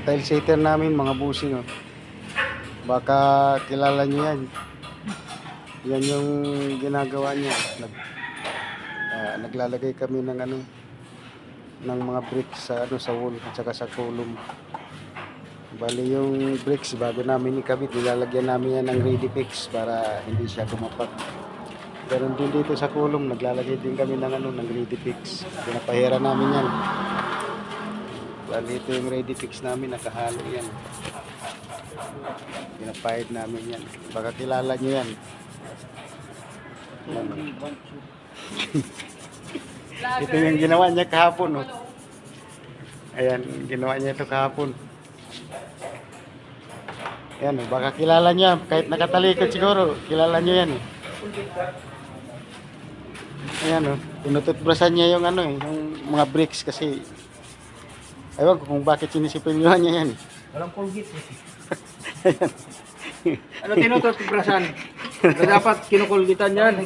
tile setter namin, mga busing. Oh. Baka kilala nyo yan. Yan yung ginagawa niya. Naglalagay kami ng ano, ng mga bricks sa ano, sa wall at saka sa column. Bali yung bricks bago namin ikabit, nilalagyan namin yan ng ready fix para hindi siya tumapak. Pero din dito sa column, naglalagay din kami ng ano, ng ready fix. Pinapahira namin yan. Bali ito yung ready fix namin, nakahalo yan. Pinapahid namin yan. Baka kilala nyo yan. Ito yung ginawa niya kahapon. Oh. Ayan, ginawa niya ito kahapon. Ayan, oh, baka kilala niya. Kahit nakatalikod siguro, kilala niyo yan. Ayan, oh, tinututbrasan niya yung ano, yung mga bricks kasi ewan ko kung bakit sinisipilyohan niya yan. Walang pulgit eh. Ano tinututbrasan? Dapat kinukulgitan yan.